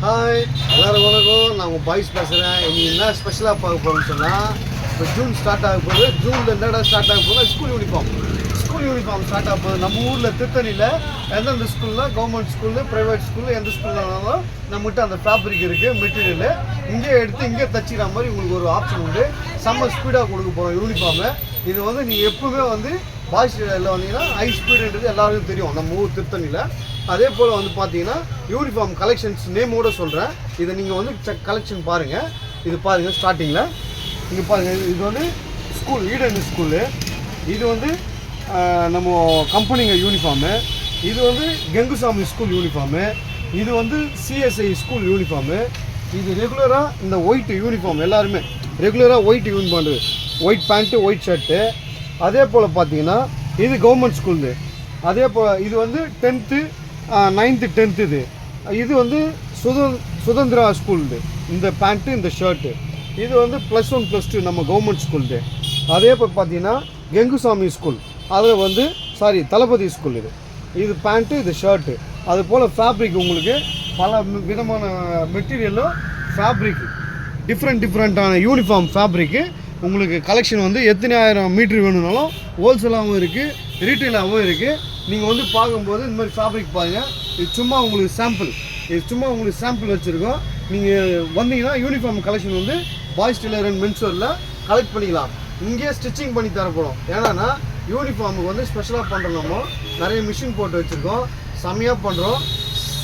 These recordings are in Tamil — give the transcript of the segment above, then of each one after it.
ஹாய் எல்லாரும் வணக்கம். நான் உங்கள் பாய்ஸ் பேசுகிறேன். இனி என்ன ஸ்பெஷலாக பார்க்க போகிறோம்னு சொன்னால், இப்போ ஜூன் ஸ்டார்ட் ஆக போகுது. ஜூனில் என்னடா ஸ்டார்ட் ஆக போகுது? ஸ்கூல் யூனிஃபார்ம் ஸ்டார்ட் ஆக போகுது. நம்ம ஊரில் திருத்தணியில் எந்தெந்த ஸ்கூலில், கவர்மெண்ட் ஸ்கூலு, ப்ரைவேட் ஸ்கூலு, எந்த ஸ்கூல்னாலும் நம்மகிட்ட அந்த ஃபேப்ரிக் இருக்குது, மெட்டீரியலு இங்கே எடுத்து இங்கே தச்சிக்கிற மாதிரி உங்களுக்கு ஒரு ஆப்ஷன் உண்டு. செம்ம ஸ்பீடாக கொடுக்க போகிறோம் யூனிஃபார்மு. இது வந்து நீங்கள் எப்பவுமே பாய்ஸ் வந்தீங்கன்னா ஹை ஸ்பீடுன்றது எல்லாருக்கும் தெரியும் நம்ம ஊர் திருத்தணியில். அதே போல் பார்த்தீங்கன்னா யூனிஃபார்ம் கலெக்ஷன்ஸ் நேமோடு சொல்கிறேன். இதை நீங்கள் கலெக்ஷன் பாருங்கள். இது பாருங்கள், ஸ்டார்டிங்கில் இங்கே பாருங்கள். இது ஸ்கூல் ஈடன் ஸ்கூலு. இது நம்ம கம்பெனிங்க யூனிஃபார்மு. இது கெங்குசாமி ஸ்கூல் யூனிஃபார்மு. இது சிஎஸ்ஐ ஸ்கூல் யூனிஃபார்மு. இது ரெகுலராக இந்த ஒயிட் யூனிஃபார்ம் எல்லாருமே ரெகுலராக white uniform, white pant, white shirt. அதே போல் பார்த்தீங்கன்னா இது கவர்மெண்ட் ஸ்கூலு. அதே போல் இது 10th 9th 10th இது சுதந்திரா ஸ்கூலு. இந்த பேண்ட்டு, இந்த ஷர்ட்டு இது +1 +2 நம்ம கவர்மெண்ட் ஸ்கூலு. அதே போல் பார்த்தீங்கன்னா கெங்குசாமி ஸ்கூல், அது தளபதி ஸ்கூல். இது பேண்ட்டு, இது ஷர்ட்டு. அது போல் ஃபேப்ரிக் உங்களுக்கு பல விதமான மெட்டீரியலும் ஃபேப்ரிக் டிஃப்ரெண்ட்டான யூனிஃபார்ம் ஃபேப்ரிக்கு உங்களுக்கு கலெக்ஷன் எத்தனை ஆயிரம் மீட்ரு வேணும்னாலும் ஹோல்சேலாகவும் இருக்குது, ரீட்டெயிலாகவும் இருக்குது. நீங்கள் பார்க்கும்போது இந்த மாதிரி ஃபேப்ரிக் பாருங்கள். இது சும்மா உங்களுக்கு சாம்பிள் வச்சுருக்கோம். நீங்கள் வந்தீங்கன்னா uniform collection boys tailor and மென்ஸ்வேரில் கலெக்ட் பண்ணிக்கலாம். இங்கேயே ஸ்டிச்சிங் பண்ணி தரப்படும். ஏன்னா யூனிஃபார்முக்கு ஸ்பெஷலாக பண்ணுறோம். நம்ம நிறைய மிஷின் போட்டு வச்சுருக்கோம். செம்மையாக பண்ணுறோம்,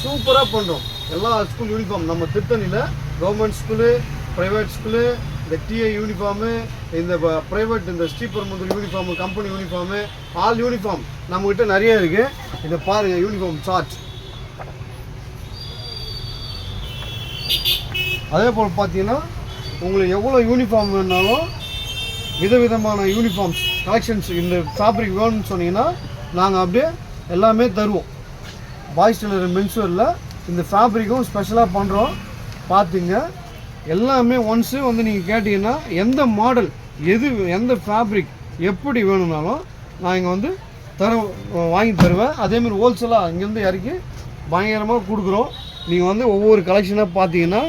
சூப்பராக பண்ணுறோம். எல்லா ஸ்கூல் யூனிஃபார்ம் நம்ம திருத்தணியில் கவர்மெண்ட் ஸ்கூலு, ப்ரைவேட் ஸ்கூலு, இந்த டிஏ யூனிஃபார்மு, இந்த ப்ரைவேட் இந்த Sriperumbudur uniform, company uniform, all uniform நம்மக்கிட்ட நிறைய இருக்குது. இதை பாருங்கள், யூனிஃபார்ம் சார்ட். அதே போல் பார்த்தீங்கன்னா உங்களுக்கு எவ்வளோ யூனிஃபார்ம் வேணாலும் விதவிதமான யூனிஃபார்ம்ஸ் கலெக்ஷன்ஸ் இந்த ஃபேப்ரிக் வேணும்னு சொன்னீங்கன்னா நாங்கள் அப்படியே எல்லாமே தருவோம். பாய்ஸ் டெய்லர் மென்ஸ்வேரில் இந்த ஃபேப்ரிக்கும் ஸ்பெஷலாக பண்ணுறோம். பார்த்துங்க, எல்லாமே ஒன்ஸு நீங்கள் கேட்டிங்கன்னா எந்த மாடல் எந்த ஃபேப்ரிக் எப்படி வேணும்னாலும் நான் இங்கே வாங்கி தருவேன். அதேமாதிரி ஹோல்சேலாக இங்கேருந்து இறக்கி பயங்கரமாக கொடுக்குறோம். நீங்கள் ஒவ்வொரு கலெக்ஷனாக பார்த்தீங்கன்னா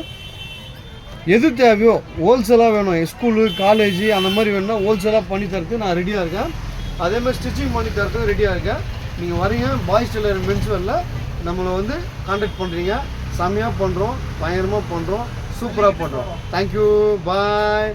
எது தேவையோ ஹோல்சேலாக வேணும், ஸ்கூலு, காலேஜு அந்த மாதிரி வேணும்னா ஹோல்சேலாக பண்ணி தரதுக்கு நான் ரெடியாக இருக்கேன். அதேமாதிரி ஸ்டிச்சிங் பண்ணி தரதுக்கு ரெடியாக இருக்கேன். நீங்கள் வரீங்க, பாய்ஸ் டெய்லர் மென்ஸ்வேரில் நம்மளை கான்டாக்ட் பண்ணுறீங்க. செம்மையாக பண்ணுறோம், பயங்கரமாக பண்ணுறோம், சூப்பராக பண்ணுறோம். தேங்க்யூ, பாய்.